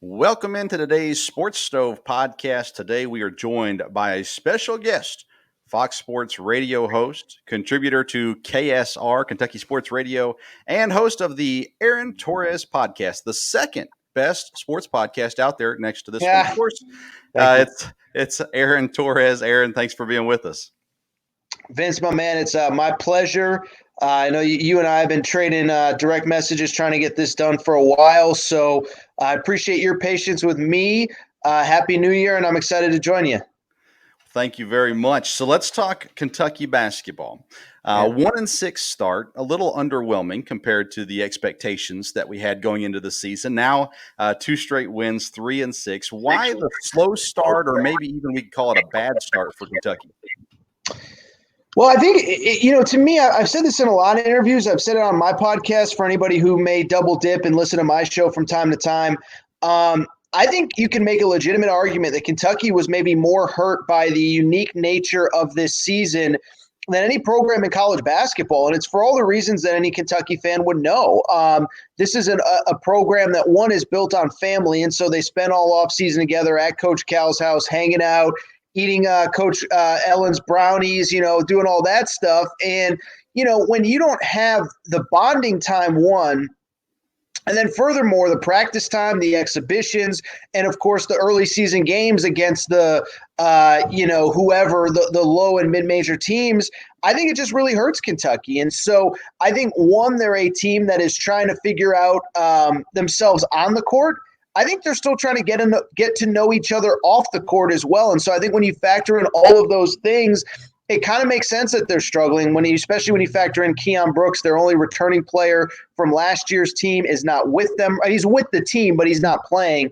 Welcome into today's Sports Stove podcast. Today we are joined by a special guest, Fox Sports radio host, contributor to KSR, Kentucky Sports Radio, and host of the Aaron Torres Podcast, the second best sports podcast out there next to this one. Of Yeah, course, thank you. it's Aaron Torres. Aaron, thanks for being with us. Vince, my man, it's my pleasure. I know you and I have been trading direct messages trying to get this done for a while, so I appreciate your patience with me. Happy New Year, and I'm excited to join you. Thank you very much. So let's talk Kentucky basketball. 1-6 start, a little underwhelming compared to the expectations that we had going into the season. Now, 2 straight wins, 3-6. Why the slow start, or maybe even we could call it a bad start for Kentucky? Well, I think, to me, I've said this in a lot of interviews. I've said it on my podcast for anybody who may double dip and listen to my show from time to time. I think you can make a legitimate argument that Kentucky was maybe more hurt by the unique nature of this season than any program in college basketball. And it's for all the reasons that any Kentucky fan would know. This is a program that, one, is built on family. And so they spent all offseason together at Coach Cal's house, hanging out, eating Coach Ellen's brownies, doing all that stuff. And, when you don't have the bonding time, one, and then furthermore, the practice time, the exhibitions, and of course the early season games against the, whoever, the low and mid-major teams, I think it just really hurts Kentucky. And so I think, one, they're a team that is trying to figure out themselves on the court. I think they're still trying to get to know each other off the court as well. And so I think when you factor in all of those things, it kind of makes sense that they're struggling, especially when you factor in Keon Brooks, their only returning player from last year's team, is not with them. He's with the team, but he's not playing.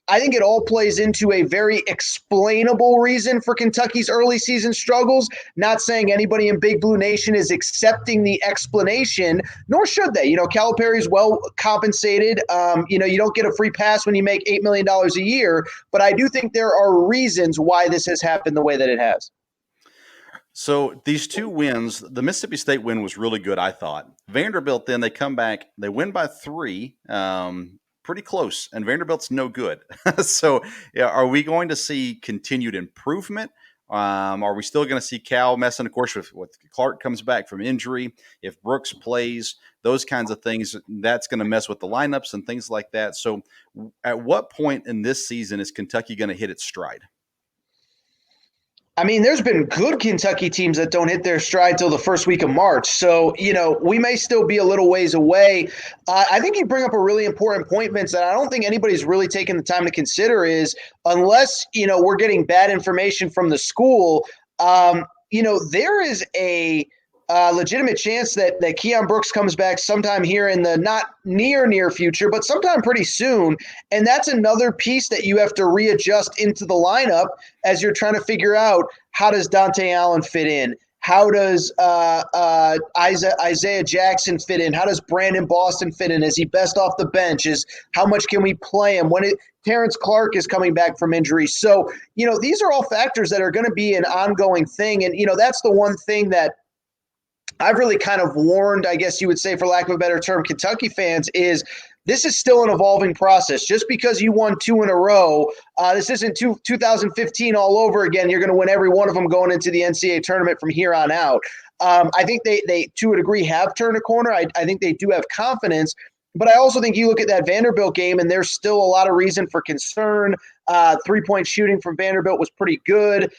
I think it all plays into a very explainable reason for Kentucky's early season struggles. Not saying anybody in Big Blue Nation is accepting the explanation, nor should they. Calipari is well compensated. You don't get a free pass when you make $8 million a year, but I do think there are reasons why this has happened the way that it has. So these 2 wins, the Mississippi State win was really good, I thought. Vanderbilt, then they come back, they win by 3, pretty close, and Vanderbilt's no good. So are we going to see continued improvement? Are we still going to see Cal messing, of course, with Clark comes back from injury? If Brooks plays, those kinds of things, that's going to mess with the lineups and things like that. So at what point in this season is Kentucky going to hit its stride? I mean, there's been good Kentucky teams that don't hit their stride till the first week of March. So, we may still be a little ways away. I think you bring up a really important point, Vince, that I don't think anybody's really taken the time to consider is unless, we're getting bad information from the school, there is a legitimate chance that Keon Brooks comes back sometime here in the not near future, but sometime pretty soon. And that's another piece that you have to readjust into the lineup as you're trying to figure out, how does Dante Allen fit in? How does Isaiah Jackson fit in? How does Brandon Boston fit in? Is he best off the bench? How much can we play him? Terrence Clark is coming back from injury. So, these are all factors that are going to be an ongoing thing. And, that's the one thing that I've really kind of warned, I guess you would say, for lack of a better term, Kentucky fans, is this is still an evolving process. Just because you won 2 in a row, this isn't 2015 all over again. You're going to win every one of them going into the NCAA tournament from here on out. I think they, to a degree, have turned a corner. I think they do have confidence. But I also think you look at that Vanderbilt game, and there's still a lot of reason for concern. 3-point shooting from Vanderbilt was pretty good.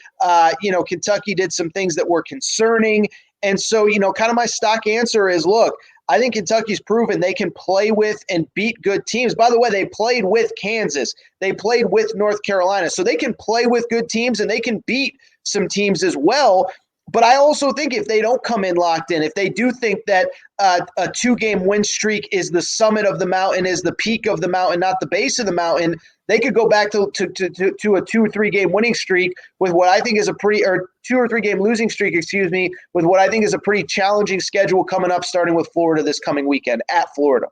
Kentucky did some things that were concerning. And so, kind of my stock answer is, look, I think Kentucky's proven they can play with and beat good teams. By the way, they played with Kansas. They played with North Carolina. So they can play with good teams and they can beat some teams as well. But I also think if they don't come in locked in, if they do think that a 2-game win streak is the summit of the mountain, is the peak of the mountain, not the base of the mountain, they could go back to a 2 or 3-game winning streak with what I think is a pretty – or 2 or 3-game losing streak, with what I think is a pretty challenging schedule coming up, starting with Florida this coming weekend at Florida.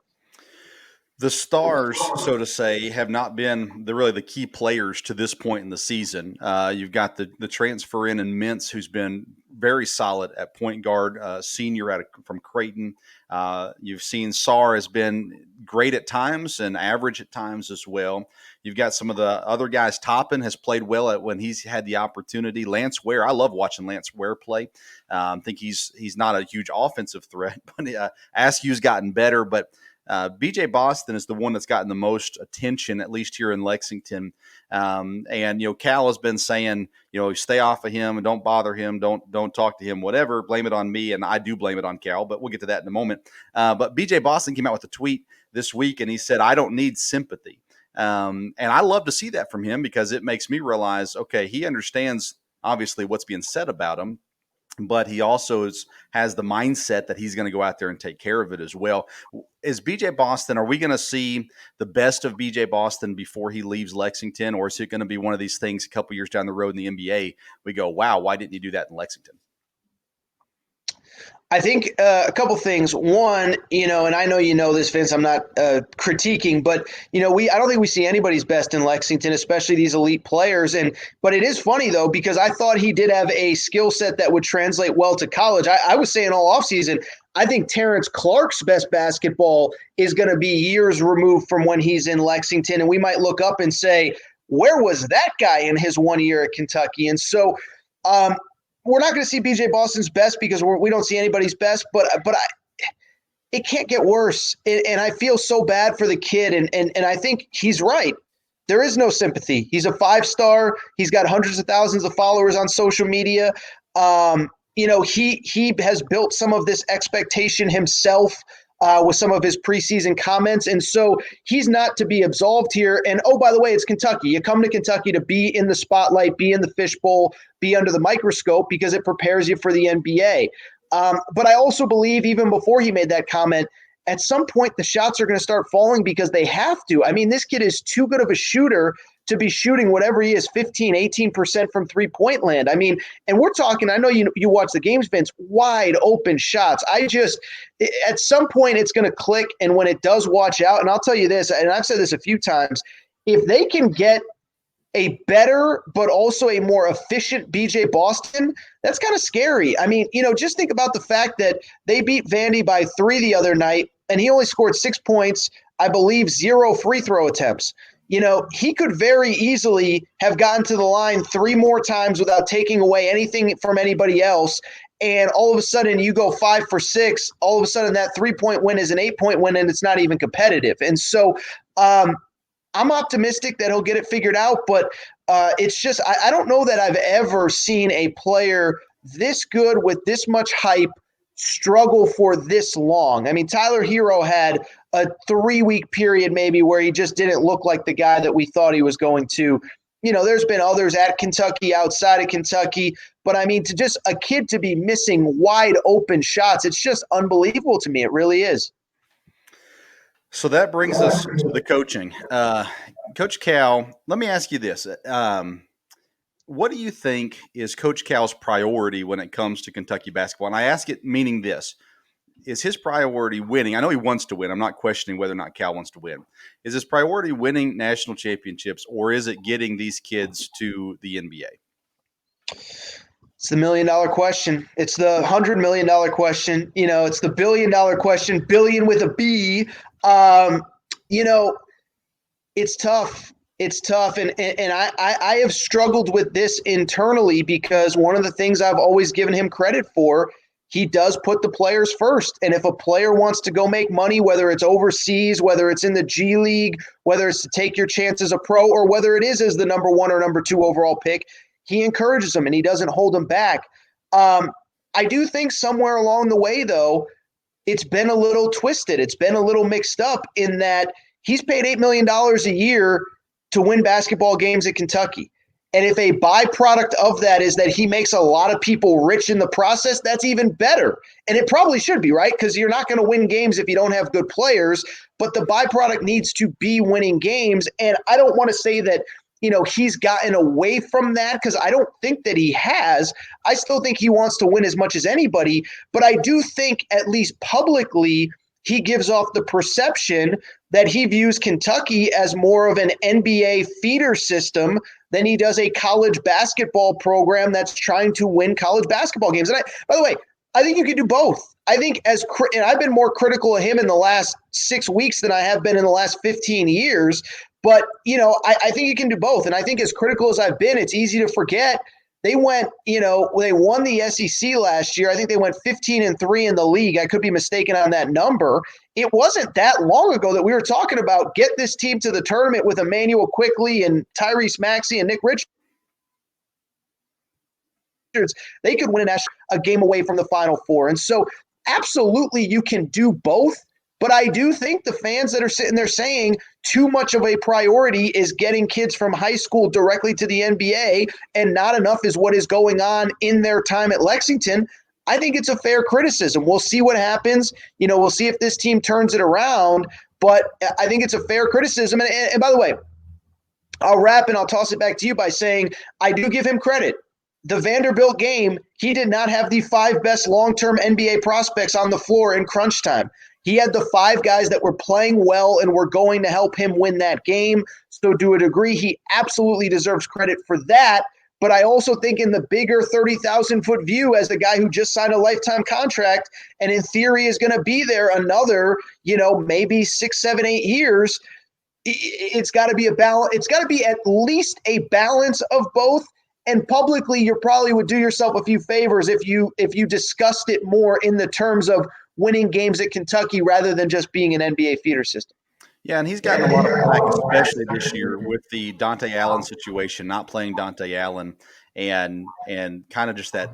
The stars, so to say, have not been the key players to this point in the season. You've got the transfer in Mintz, who's been very solid at point guard, senior from Creighton. You've seen Sarr has been great at times and average at times as well. You've got some of the other guys. Toppin has played well at when he's had the opportunity. Lance Ware, I love watching Lance Ware play. I think he's not a huge offensive threat, but Askew's gotten better. But BJ Boston is the one that's gotten the most attention, at least here in Lexington. And Cal has been saying, stay off of him and don't bother him, don't talk to him, whatever. Blame it on me, and I do blame it on Cal. But we'll get to that in a moment. But BJ Boston came out with a tweet this week, and he said, "I don't need sympathy." And I love to see that from him because it makes me realize, okay, he understands obviously what's being said about him, but he also has the mindset that he's going to go out there and take care of it as well. Is BJ Boston, are we going to see the best of BJ Boston before he leaves Lexington, or is it going to be one of these things a couple years down the road in the NBA, we go, wow, why didn't you do that in Lexington? I think a couple things. One, and I know you know this, Vince. I'm not critiquing, but I don't think we see anybody's best in Lexington, especially these elite players. But it is funny though, because I thought he did have a skill set that would translate well to college. I was saying all offseason, I think Terrence Clark's best basketball is going to be years removed from when he's in Lexington, and we might look up and say, where was that guy in his 1 year at Kentucky? And so, we're not going to see BJ Boston's best because we don't see anybody's best, but it can't get worse. And I feel so bad for the kid. And I think he's right. There is no sympathy. He's a 5-star. He's got hundreds of thousands of followers on social media. He has built some of this expectation himself with some of his preseason comments. And so he's not to be absolved here. And, oh, by the way, it's Kentucky. You come to Kentucky to be in the spotlight, be in the fishbowl, be under the microscope because it prepares you for the NBA. But I also believe even before he made that comment, at some point the shots are going to start falling because they have to. I mean, this kid is too good of a shooter to be shooting whatever he is, 15, 18% from three-point land. I mean, and we're talking, I know you watch the games, Vince, wide open shots. At some point it's going to click, and when it does, watch out. And I'll tell you this, and I've said this a few times, if they can get a better but also a more efficient BJ Boston, that's kind of scary. I mean, just think about the fact that they beat Vandy by 3 the other night, and he only scored 6 points, I believe 0 free throw attempts. He could very easily have gotten to the line 3 more times without taking away anything from anybody else. And all of a sudden you go 5 for 6. All of a sudden that 3-point win is an 8-point win, and it's not even competitive. And so I'm optimistic that he'll get it figured out, but it's just I don't know that I've ever seen a player this good with this much hype struggle for this long. I mean, Tyler Hero had a 3-week period maybe where he just didn't look like the guy that we thought he was going to. There's been others at Kentucky, outside of Kentucky, but I mean, to just a kid to be missing wide open shots, it's just unbelievable to me. It really is. So that brings us to the coaching. Coach Cal, let me ask you this. What do you think is Coach Cal's priority when it comes to Kentucky basketball? And I ask it meaning this. Is his priority winning? I know he wants to win. I'm not questioning whether or not Cal wants to win. Is his priority winning national championships, or is it getting these kids to the NBA? It's the $1 million question. It's the $100 million question. It's the $1 billion question, billion with a B. It's tough. It's tough. And I have struggled with this internally because one of the things I've always given him credit for, he does put the players first. And if a player wants to go make money, whether it's overseas, whether it's in the G League, whether it's to take your chance as a pro, or whether it is as the number 1 or number 2 overall pick, he encourages them and he doesn't hold them back. I do think somewhere along the way, though, it's been a little twisted. It's been a little mixed up in that he's paid $8 million a year to win basketball games at Kentucky. And if a byproduct of that is that he makes a lot of people rich in the process, that's even better. And it probably should be, right? Because you're not going to win games if you don't have good players, but the byproduct needs to be winning games. And I don't want to say that, he's gotten away from that, because I don't think that he has. I still think he wants to win as much as anybody, but I do think at least publicly he gives off the perception that he views Kentucky as more of an NBA feeder system than he does a college basketball program that's trying to win college basketball games. And by the way, I think you can do both. I think and I've been more critical of him in the last 6 weeks than I have been in the last 15 years. But, I think you can do both. And I think as critical as I've been, it's easy to forget they went, they won the SEC last year. I think they went 15-3 in the league. I could be mistaken on that number. It wasn't that long ago that we were talking about get this team to the tournament with Emmanuel Quickly and Tyrese Maxey and Nick Richards. They could win a game away from the Final Four. And so absolutely you can do both. But I do think the fans that are sitting there saying too much of a priority is getting kids from high school directly to the NBA and not enough is what is going on in their time at Lexington. I think it's a fair criticism. We'll see what happens. We'll see if this team turns it around. But I think it's a fair criticism. And by the way, I'll wrap and I'll toss it back to you by saying I do give him credit. The Vanderbilt game, he did not have the 5 best long-term NBA prospects on the floor in crunch time. He had the 5 guys that were playing well and were going to help him win that game. So to a degree, he absolutely deserves credit for that. But I also think in the bigger 30,000-foot view as the guy who just signed a lifetime contract and in theory is going to be there another, maybe 6, 7, 8 years, it's got to be a balance. It's got to be at least a balance of both. And publicly, you probably would do yourself a few favors if you discussed it more in the terms of winning games at Kentucky rather than just being an NBA feeder system. Yeah, and he's gotten a lot of flack, especially this year with the Dante Allen situation, not playing Dante Allen, and kind of just that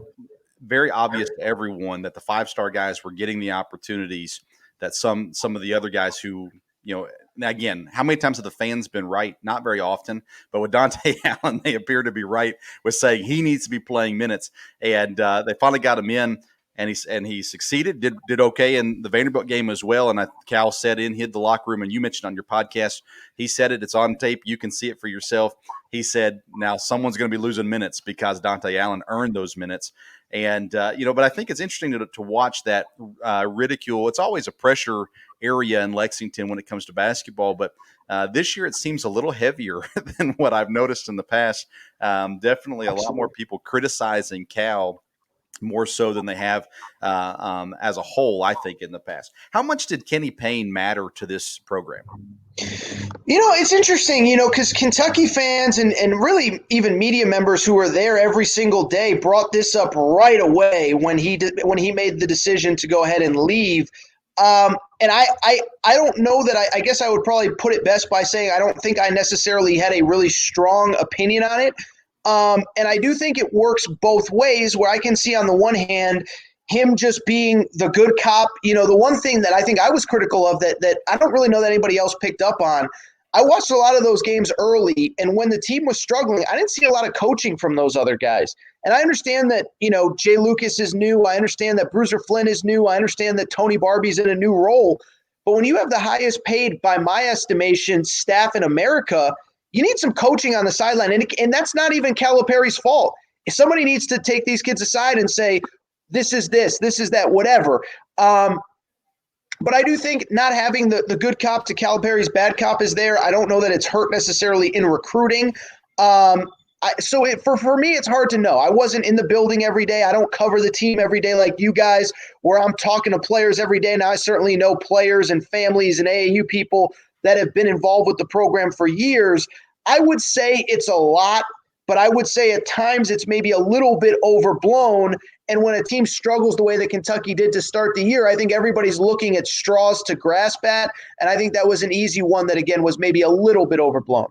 very obvious to everyone that the 5-star guys were getting the opportunities that some of the other guys who, now again, how many times have the fans been right? Not very often, but with Dante Allen, they appear to be right with saying he needs to be playing minutes, and they finally got him in. And he succeeded, did okay in the Vanderbilt game as well. And Cal said hid the locker room, and you mentioned on your podcast, he said it's on tape. You can see it for yourself. He said, now someone's going to be losing minutes because Dante Allen earned those minutes. And, but I think it's interesting to watch that ridicule. It's always a pressure area in Lexington when it comes to basketball. But this year it seems a little heavier than what I've noticed in the past. Definitely a lot more people criticizing Cal more so than they have as a whole, I think, in the past. How much did Kenny Payne matter to this program? It's interesting, because Kentucky fans and really even media members who were there every single day brought this up right away when he made the decision to go ahead and leave. And I don't know that I guess I would probably put it best by saying I don't think I necessarily had a really strong opinion on it. And I do think it works both ways, where I can see on the one hand him just being the good cop. The one thing that I think I was critical of that I don't really know that anybody else picked up on, I watched a lot of those games early, and when the team was struggling, I didn't see a lot of coaching from those other guys. And I understand that, Jay Lucas is new. I understand that Bruiser Flynn is new. I understand that Tony Barbie's in a new role. But when you have the highest paid, by my estimation, staff in America, you need some coaching on the sideline. And that's not even Calipari's fault. If somebody needs to take these kids aside and say, this is that, whatever. But I do think not having the good cop to Calipari's bad cop is there. I don't know that it's hurt necessarily in recruiting. For me, it's hard to know. I wasn't in the building every day. I don't cover the team every day like you guys, where I'm talking to players every day. Now, I certainly know players and families and AAU people that have been involved with the program for years. I would say it's a lot, but I would say at times it's maybe a little bit overblown. And when a team struggles the way that Kentucky did to start the year, I think everybody's looking at straws to grasp at. And I think that was an easy one that, again, was maybe a little bit overblown.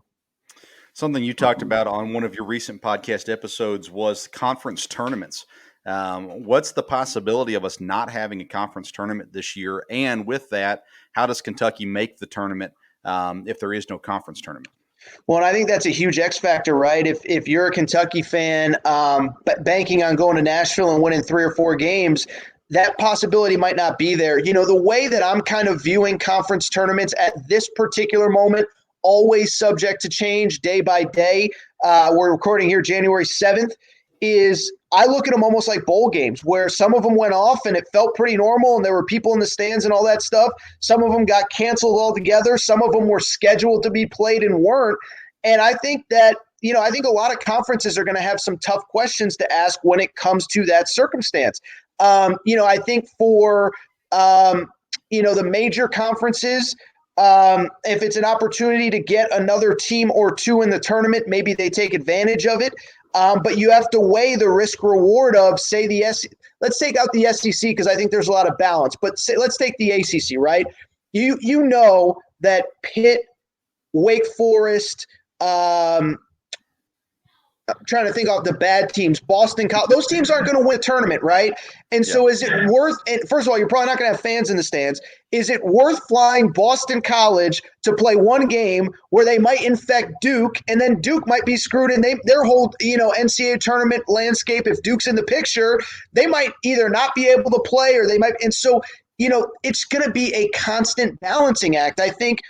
Something you talked about on one of your recent podcast episodes was conference tournaments. What's the possibility of us not having a conference tournament this year? And with that, how does Kentucky make the tournament if there is no conference tournament? Well, and I think that's a huge X factor, right? If you're a Kentucky fan banking on going to Nashville and winning 3 or 4 games, that possibility might not be there. The way that I'm kind of viewing conference tournaments at this particular moment, always subject to change day by day. We're recording here January 7th, is I look at them almost like bowl games, where some of them went off and it felt pretty normal and there were people in the stands and all that stuff. Some of them got canceled altogether. Some of them were scheduled to be played and weren't. And I think that, I think a lot of conferences are going to have some tough questions to ask when it comes to that circumstance. I think for the major conferences, if it's an opportunity to get another team or two in the tournament, maybe they take advantage of it. But you have to weigh the risk reward of, say, let's take out the SEC because I think there's a lot of balance. But let's take the ACC, right? You know that Pitt, Wake Forest, I'm trying to think of the bad teams, Boston College, those teams aren't going to win a tournament, right? And so is it worth – and first of all, you're probably not going to have fans in the stands. Is it worth flying Boston College to play one game where they might infect Duke, and then Duke might be screwed in their whole NCAA tournament landscape? If Duke's in the picture, they might either not be able to play or they might – and so, it's going to be a constant balancing act. I think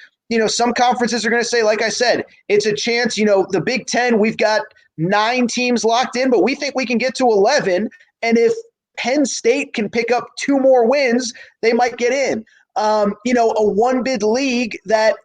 some conferences are going to say, like I said, it's a chance. The Big Ten, we've got 9 teams locked in, but we think we can get to 11. And if Penn State can pick up 2 more wins, they might get in. A one-bid league that,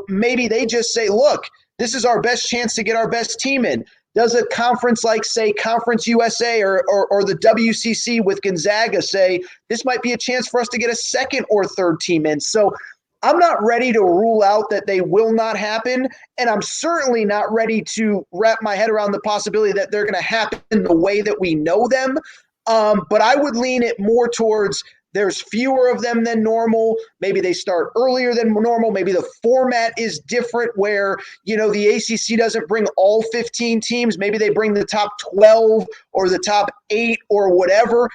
maybe they just say, look, this is our best chance to get our best team in. Does a conference like, say, Conference USA or the WCC with Gonzaga say, this might be a chance for us to get a second or third team in? So I'm not ready to rule out that they will not happen, and I'm certainly not ready to wrap my head around the possibility that they're going to happen the way that we know them. But I would lean it more towards there's fewer of them than normal. Maybe they start earlier than normal. Maybe the format is different where, the ACC doesn't bring all 15 teams. Maybe they bring the top 12 or the top 8 or whatever.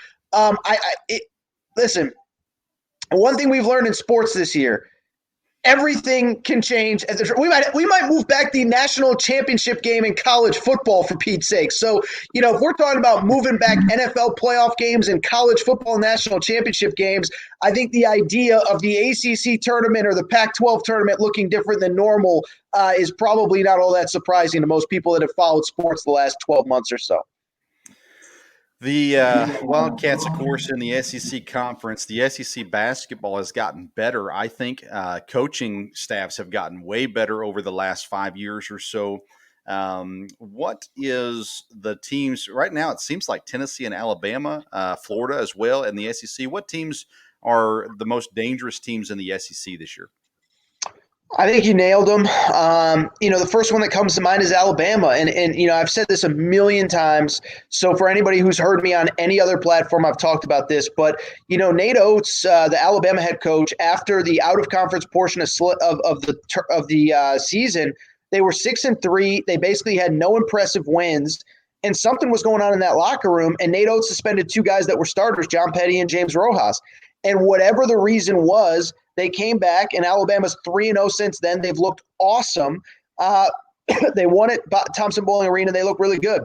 Listen, one thing we've learned in sports this year, everything can change. We might move back the national championship game in college football, for Pete's sake. So, if we're talking about moving back NFL playoff games and college football national championship games, I think the idea of the ACC tournament or the Pac-12 tournament looking different than normal is probably not all that surprising to most people that have followed sports the last 12 months or so. The Wildcats, of course, in the SEC conference, the SEC basketball has gotten better. I think coaching staffs have gotten way better over the last 5 years or so. What is the teams right now? It seems like Tennessee and Alabama, Florida as well, and the SEC. What teams are the most dangerous teams in the SEC this year? I think you nailed them. The first one that comes to mind is Alabama. And I've said this a million times. So for anybody who's heard me on any other platform, I've talked about this. But, Nate Oates, the Alabama head coach, after the out-of-conference portion of the season, they were 6-3. They basically had no impressive wins. And something was going on in that locker room. And Nate Oates suspended 2 guys that were starters, John Petty and James Rojas. And whatever the reason was, they came back, and Alabama's 3-0 since then. They've looked awesome. They won at Thompson-Boling Arena. They look really good.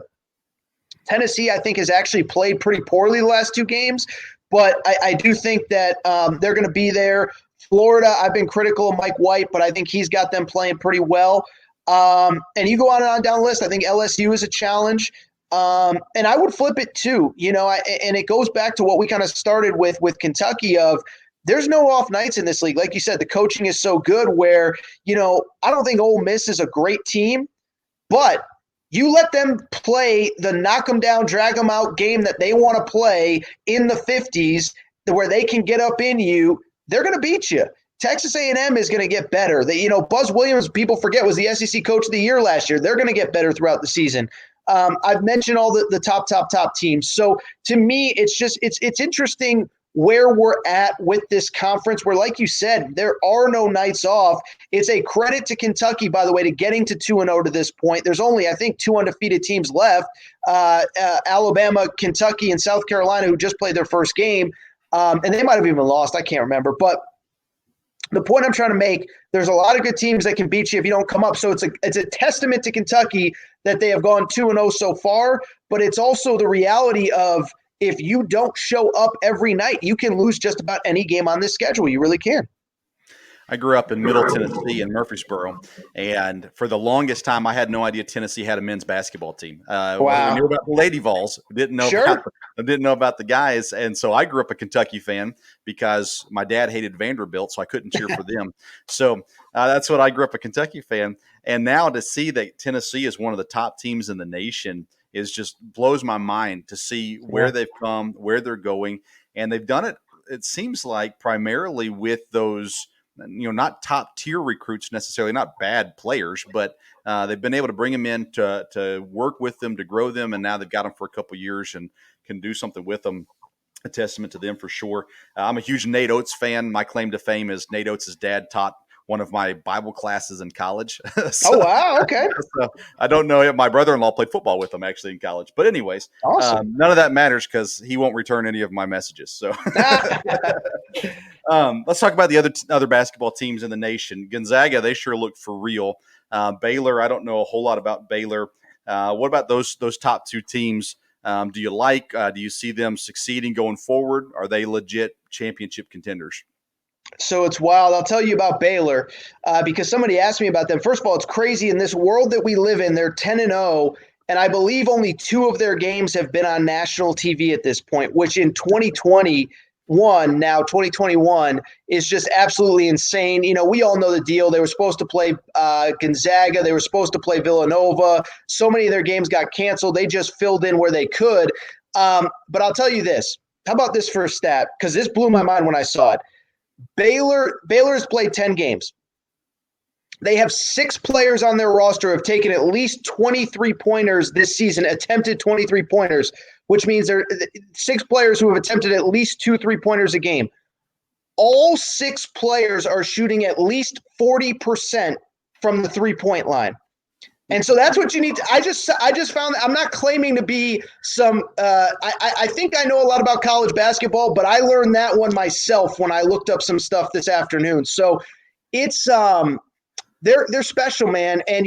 Tennessee, I think, has actually played pretty poorly the last 2 games, but I do think that they're going to be there. Florida, I've been critical of Mike White, but I think he's got them playing pretty well. And you go on and on down the list. I think LSU is a challenge. And I would flip it too, and it goes back to what we kind of started with Kentucky of there's no off nights in this league. Like you said, the coaching is so good where, I don't think Ole Miss is a great team, but you let them play the knock them down, drag them out game that they want to play in the 50s where they can get up in you, they're going to beat you. Texas A&M is going to get better. Buzz Williams, people forget, was the SEC Coach of the Year last year. They're going to get better throughout the season. I've mentioned all the top teams. So to me, it's interesting where we're at with this conference where, like you said, there are no nights off. It's a credit to Kentucky, by the way, to getting to 2-0 to this point. There's only, I think, 2 undefeated teams left, Alabama, Kentucky, and South Carolina, who just played their first game. And they might have even lost. I can't remember. But the point I'm trying to make, there's a lot of good teams that can beat you if you don't come up. So it's a testament to Kentucky that they have gone 2-0 so far, but it's also the reality of if you don't show up every night, you can lose just about any game on this schedule. You really can. I grew up in Middle Tennessee in Murfreesboro, and for the longest time, I had no idea Tennessee had a men's basketball team. Wow. We knew about the Lady Vols, didn't know about the guys, and so I grew up a Kentucky fan because my dad hated Vanderbilt, so I couldn't cheer for them. So that's what I grew up a Kentucky fan, and now to see that Tennessee is one of the top teams in the nation is just blows my mind to see where they've come, where they're going, and they've done it. It seems like primarily with those, not top tier recruits necessarily, not bad players, but they've been able to bring them in to work with them, to grow them, and now they've got them for a couple of years and can do something with them. A testament to them for sure. I'm a huge Nate Oates fan. My claim to fame is Nate Oates' dad taught one of my Bible classes in college. Oh, wow. Okay. So I don't know if my brother-in-law played football with him actually in college. But anyways, awesome. None of that matters because he won't return any of my messages. So let's talk about the other basketball teams in the nation. Gonzaga, they sure look for real. Baylor, I don't know a whole lot about Baylor. What about those top two teams? Do you see them succeeding going forward? Are they legit championship contenders? So it's wild. I'll tell you about Baylor because somebody asked me about them. First of all, it's crazy in this world that we live in. They're 10-0, and I believe only 2 of their games have been on national TV at this point, which in 2021 is just absolutely insane. We all know the deal. They were supposed to play Gonzaga. They were supposed to play Villanova. So many of their games got canceled. They just filled in where they could. But I'll tell you this. How about this first stat? Because this blew my mind when I saw it. Baylor has played 10 games. They have 6 players on their roster who have taken at least 23-pointers this season, attempted 23-pointers, which means there are 6 players who have attempted at least 2 3-pointers a game. All 6 players are shooting at least 40% from the 3-point line. And so that's what you need to – I just found – I'm not claiming to be some I think I know a lot about college basketball, but I learned that one myself when I looked up some stuff this afternoon. So it's they're special, man. And,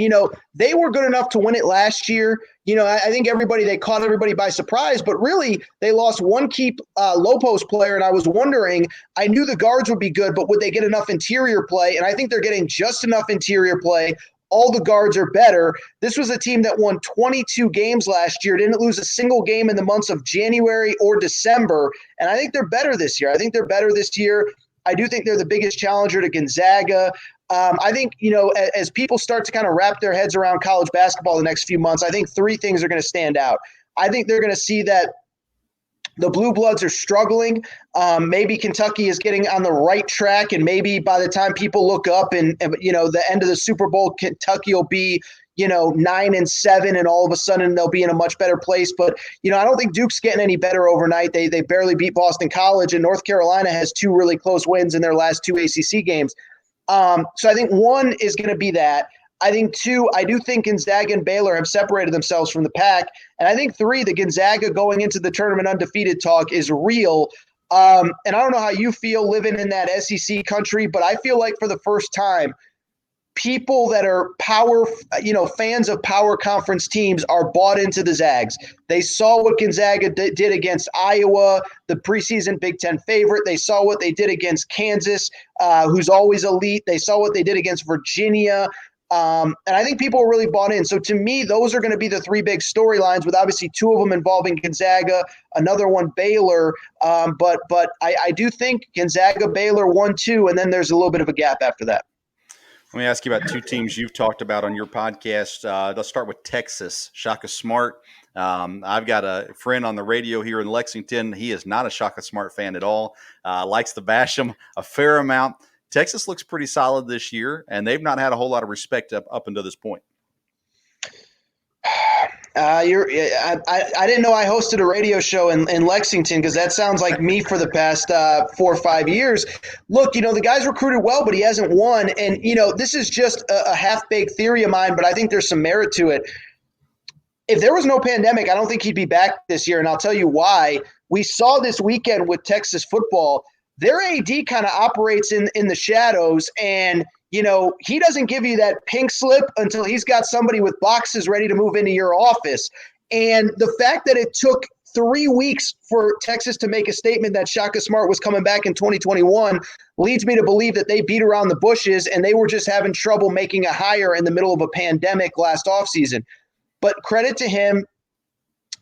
they were good enough to win it last year. I think they caught everybody by surprise, but really they lost one key low post player. And I was wondering, I knew the guards would be good, but would they get enough interior play? And I think they're getting just enough interior play. All the guards are better. This was a team that won 22 games last year, didn't lose a single game in the months of January or December. And I think they're better this year. I do think they're the biggest challenger to Gonzaga. I think, as people start to kind of wrap their heads around college basketball the next few months, I think 3 things are going to stand out. I think they're going to see that the Blue Bloods are struggling. Maybe Kentucky is getting on the right track, and maybe by the time people look up and the end of the Super Bowl, Kentucky will be 9-7, and all of a sudden they'll be in a much better place. But I don't think Duke's getting any better overnight. They barely beat Boston College, and North Carolina has 2 really close wins in their last 2 ACC games. So I think 1 is going to be that. I think 2, I do think Gonzaga and Baylor have separated themselves from the pack. And I think 3, the Gonzaga going into the tournament undefeated talk is real. And I don't know how you feel living in that SEC country, but I feel like for the first time, people that are fans of power conference teams are bought into the Zags. They saw what Gonzaga did against Iowa, the preseason Big Ten favorite. They saw what they did against Kansas, who's always elite. They saw what they did against Virginia. And I think people are really bought in. So to me, those are going to be the 3 big storylines, with obviously 2 of them involving Gonzaga, another one Baylor. But I do think Gonzaga, Baylor 1-2, and then there's a little bit of a gap after that. Let me ask you about 2 teams you've talked about on your podcast. Let's start with Texas. Shaka Smart. I've got a friend on the radio here in Lexington. He is not a Shaka Smart fan at all. Likes to bash him a fair amount. Texas looks pretty solid this year, and they've not had a whole lot of respect up until this point. I didn't know I hosted a radio show in Lexington, because that sounds like me for the past 4 or 5 years. Look, the guy's recruited well, but he hasn't won. And, this is just a half-baked theory of mine, but I think there's some merit to it. If there was no pandemic, I don't think he'd be back this year, and I'll tell you why. We saw this weekend with Texas football. Their AD kind of operates in the shadows, and he doesn't give you that pink slip until he's got somebody with boxes ready to move into your office. And the fact that it took 3 weeks for Texas to make a statement that Shaka Smart was coming back in 2021 leads me to believe that they beat around the bushes, and they were just having trouble making a hire in the middle of a pandemic last offseason. But credit to him.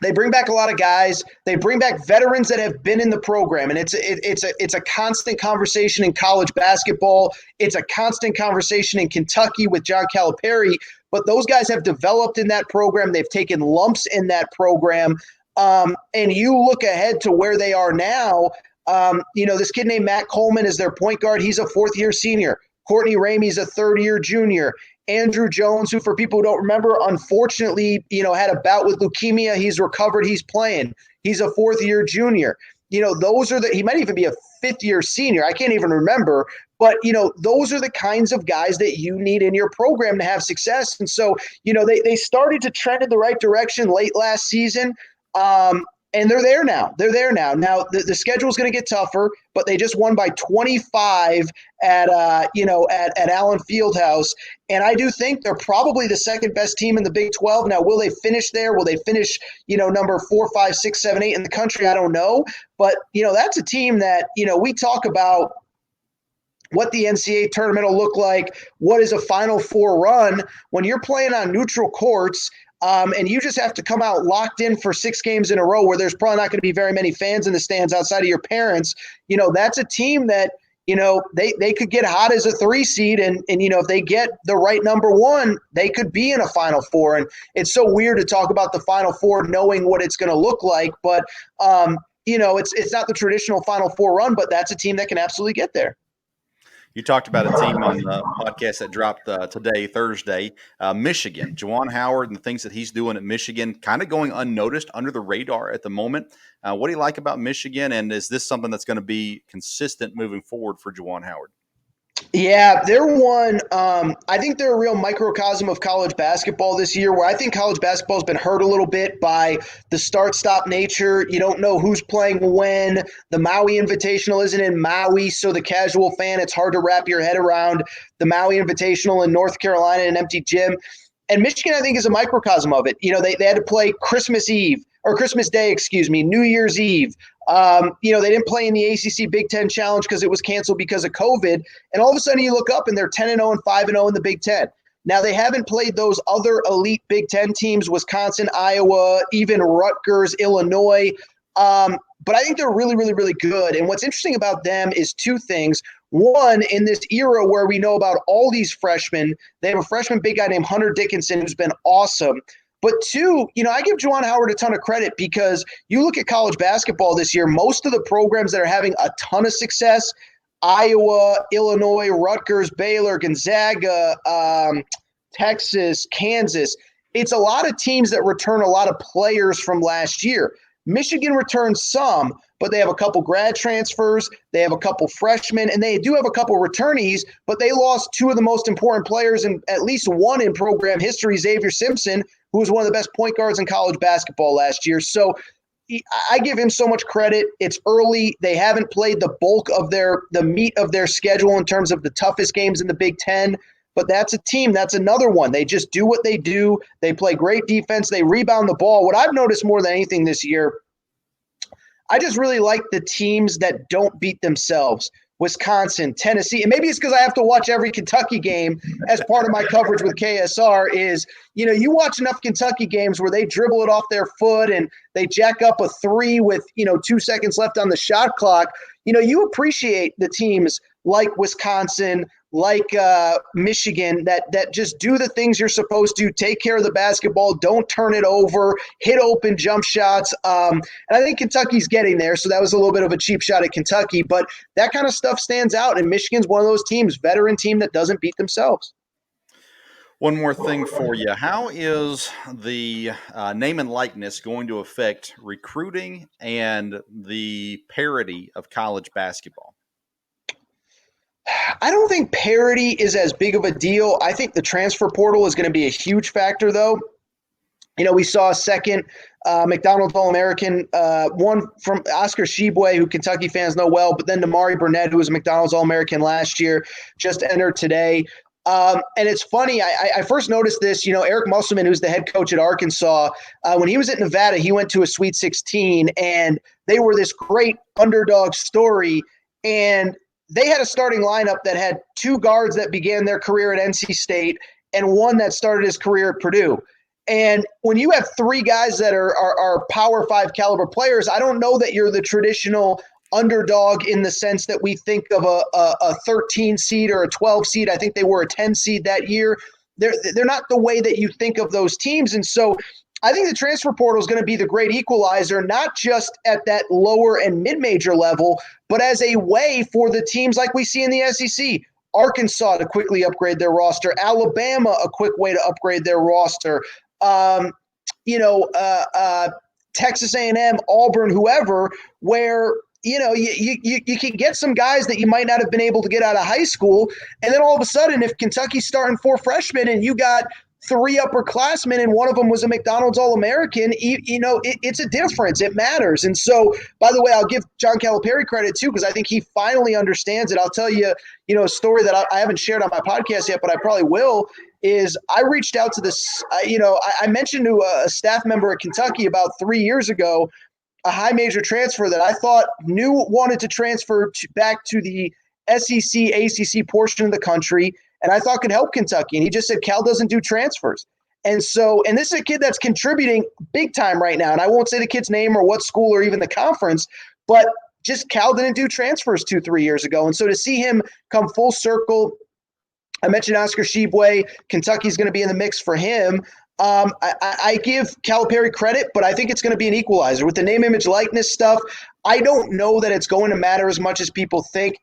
They bring back a lot of guys. They bring back veterans that have been in the program, and it's a constant conversation in college basketball. It's a constant conversation in Kentucky with John Calipari. but those guys have developed in that program. They've taken lumps in that program. And you look ahead to where they are now. This kid named Matt Coleman is their point guard. He's a fourth-year senior. Courtney Ramey's a third-year junior. Andrew Jones, who for people who don't remember, unfortunately, had a bout with leukemia. He's recovered. He's playing. He's a fourth-year junior. He might even be a fifth-year senior. I can't even remember. But, those are the kinds of guys that you need in your program to have success. And so, they started to trend in the right direction late last season. And they're there now. Now the schedule is going to get tougher, but they just won by 25 at Allen Fieldhouse. And I do think they're probably the second best team in the Big 12. Now, will they finish there? Will they finish, number 4, 5, 6, 7, 8 in the country? I don't know. But, that's a team that, we talk about what the NCAA tournament will look like, what is a Final Four run. When you're playing on neutral courts, and you just have to come out locked in for 6 games in a row where there's probably not going to be very many fans in the stands outside of your parents. That's a team that, they could get hot as a 3 seed. And if they get the right number 1, they could be in a Final Four. And it's so weird to talk about the Final Four knowing what it's going to look like. But, it's not the traditional Final Four run, but that's a team that can absolutely get there. You talked about a team on the podcast that dropped today, Thursday, Michigan. Juwan Howard and the things that he's doing at Michigan, kind of going unnoticed under the radar at the moment. What do you like about Michigan, and is this something that's going to be consistent moving forward for Juwan Howard? Yeah, they're one. I think they're a real microcosm of college basketball this year, where I think college basketball has been hurt a little bit by the start-stop nature. You don't know who's playing when. The Maui Invitational isn't in Maui, so the casual fan, it's hard to wrap your head around the Maui Invitational in North Carolina, an empty gym. And Michigan, I think, is a microcosm of it. They had to play Christmas Day, New Year's Eve. They didn't play in the ACC Big Ten Challenge because it was canceled because of COVID. And all of a sudden you look up and they're 10-0 and 5-0 in the Big Ten. Now, they haven't played those other elite Big Ten teams, Wisconsin, Iowa, even Rutgers, Illinois. But I think they're really, really, really good. And what's interesting about them is 2 things. One, in this era where we know about all these freshmen, they have a freshman big guy named Hunter Dickinson who's been awesome. But 2, I give Juwan Howard a ton of credit because you look at college basketball this year, most of the programs that are having a ton of success, Iowa, Illinois, Rutgers, Baylor, Gonzaga, Texas, Kansas, it's a lot of teams that return a lot of players from last year. Michigan returns some, but they have a couple grad transfers, they have a couple freshmen, and they do have a couple returnees, but they lost 2 of the most important players, and at least one in program history, Xavier Simpson, who was one of the best point guards in college basketball last year. So I give him so much credit. It's early. They haven't played the bulk of the meat of their schedule in terms of the toughest games in the Big Ten. But that's a team. That's another one. They just do what they do. They play great defense. They rebound the ball. What I've noticed more than anything this year, I just really like the teams that don't beat themselves. Wisconsin, Tennessee, and maybe it's because I have to watch every Kentucky game as part of my coverage with KSR is, you watch enough Kentucky games where they dribble it off their foot and they jack up a 3 with, 2 seconds left on the shot clock. You appreciate the teams like Wisconsin, like Michigan, that just do the things you're supposed to, take care of the basketball, don't turn it over, hit open jump shots. And I think Kentucky's getting there, so that was a little bit of a cheap shot at Kentucky. But that kind of stuff stands out, and Michigan's one of those teams, veteran team that doesn't beat themselves. One more thing for you. How is the name and likeness going to affect recruiting and the parity of college basketball? I don't think parity is as big of a deal. I think the transfer portal is going to be a huge factor, though. We saw a second McDonald's All-American, one from Oscar Tshiebwe, who Kentucky fans know well, but then Damari Burnett, who was a McDonald's All-American last year, just entered today. And it's funny, I first noticed this, Eric Musselman, who's the head coach at Arkansas, when he was at Nevada, he went to a Sweet 16, and they were this great underdog story, and they had a starting lineup that had 2 guards that began their career at NC State and one that started his career at Purdue. And when you have 3 guys that are Power 5 caliber players, I don't know that you're the traditional underdog in the sense that we think of a 13 seed or a 12 seed. I think they were a 10 seed that year. they're not the way that you think of those teams. And so I think the transfer portal is going to be the great equalizer, not just at that lower and mid-major level, but as a way for the teams like we see in the SEC. Arkansas to quickly upgrade their roster. Alabama, a quick way to upgrade their roster. Texas A&M, Auburn, whoever, where you can get some guys that you might not have been able to get out of high school, and then all of a sudden, if Kentucky's starting 4 freshmen and you got 3 upperclassmen and one of them was a McDonald's All-American, it's a difference. It matters. And so, by the way, I'll give John Calipari credit too, because I think he finally understands it. I'll tell you, a story that I haven't shared on my podcast yet, but I probably will, is I reached out to this, I mentioned to a staff member at Kentucky about 3 years ago, a high major transfer that I thought wanted to transfer back to the SEC, ACC portion of the country, and I thought could help Kentucky. And he just said, Cal doesn't do transfers. And this is a kid that's contributing big time right now. And I won't say the kid's name or what school or even the conference, but just Cal didn't do transfers 2-3 years ago. And so to see him come full circle, I mentioned Oscar Tshiebwe. Kentucky's going to be in the mix for him. I give Calipari credit, but I think it's going to be an equalizer. With the name, image, likeness stuff, I don't know that it's going to matter as much as people think.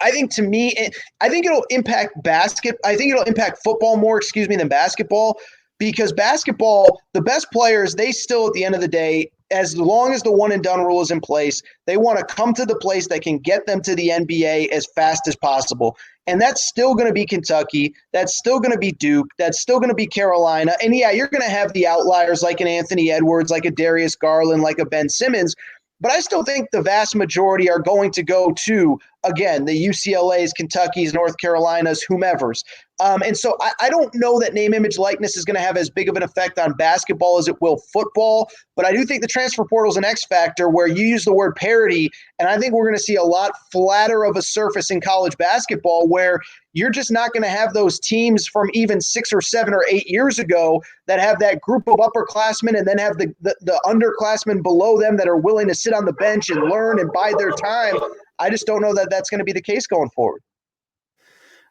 I think it'll impact I think it'll impact football more, than basketball, because basketball, the best players, they still at the end of the day, as long as the one and done rule is in place, they want to come to the place that can get them to the NBA as fast as possible. And that's still going to be Kentucky. That's still going to be Duke. That's still going to be Carolina. And yeah, you're going to have the outliers like an Anthony Edwards, like a Darius Garland, like a Ben Simmons. But I still think the vast majority are going to go to, again, the UCLAs, Kentuckys, North Carolinas, whomevers. And so I don't know that name, image, likeness is going to have as big of an effect on basketball as it will football. But I do think the transfer portal is an X factor where you use the word parity. And I think we're going to see a lot flatter of a surface in college basketball where you're just not going to have those teams from even 6 or 7 or 8 years ago that have that group of upperclassmen and then have the underclassmen below them that are willing to sit on the bench and learn and bide their time. I just don't know that that's going to be the case going forward.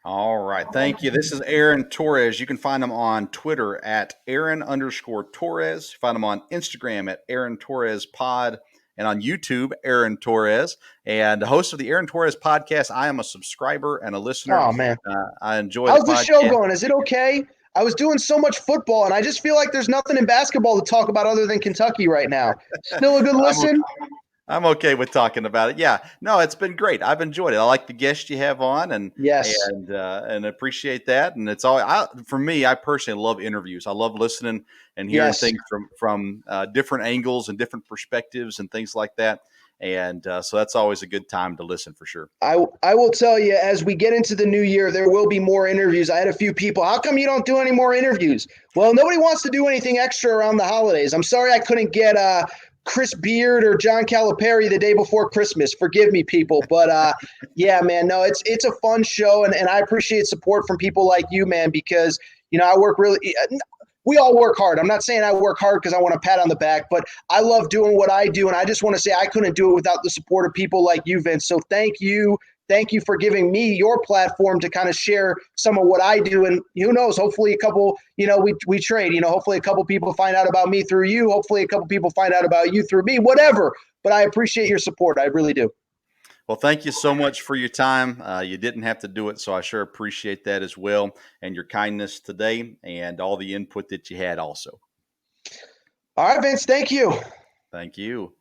All right. Thank you. This is Aaron Torres. You can find him on Twitter at Aaron_Torres. Find him on Instagram at Aaron Torres Pod, and on YouTube, Aaron Torres, and the host of the Aaron Torres Podcast. I am a subscriber and a listener. Oh, man. I enjoy How's the the show going? Is it okay? I was doing so much football, and I just feel like there's nothing in basketball to talk about other than Kentucky right now. Still a good listen? I'm okay with talking about it. Yeah, no, it's been great. I've enjoyed it. I like the guests you have on, and yes, and appreciate that. And it's all for me. I personally love interviews. I love listening and hearing things from different angles and different perspectives and things like that. And so that's always a good time to listen for sure. I will tell you, as we get into the new year, there will be more interviews. I had a few people, how come you don't do any more interviews? Well, nobody wants to do anything extra around the holidays. I'm sorry I couldn't get Chris Beard or John Calipari the day before Christmas. Forgive me, people. But yeah, man, no, it's a fun show. And I appreciate support from people like you, man, because, I work really – we all work hard. I'm not saying I work hard because I want a pat on the back, but I love doing what I do. And I just want to say I couldn't do it without the support of people like you, Vince. So thank you. Thank you for giving me your platform to kind of share some of what I do. And who knows, hopefully a couple, we trade, hopefully a couple people find out about me through you. Hopefully a couple people find out about you through me, whatever. But I appreciate your support. I really do. Well, thank you so much for your time. You didn't have to do it, so I sure appreciate that as well, and your kindness today and all the input that you had also. All right, Vince, thank you. Thank you.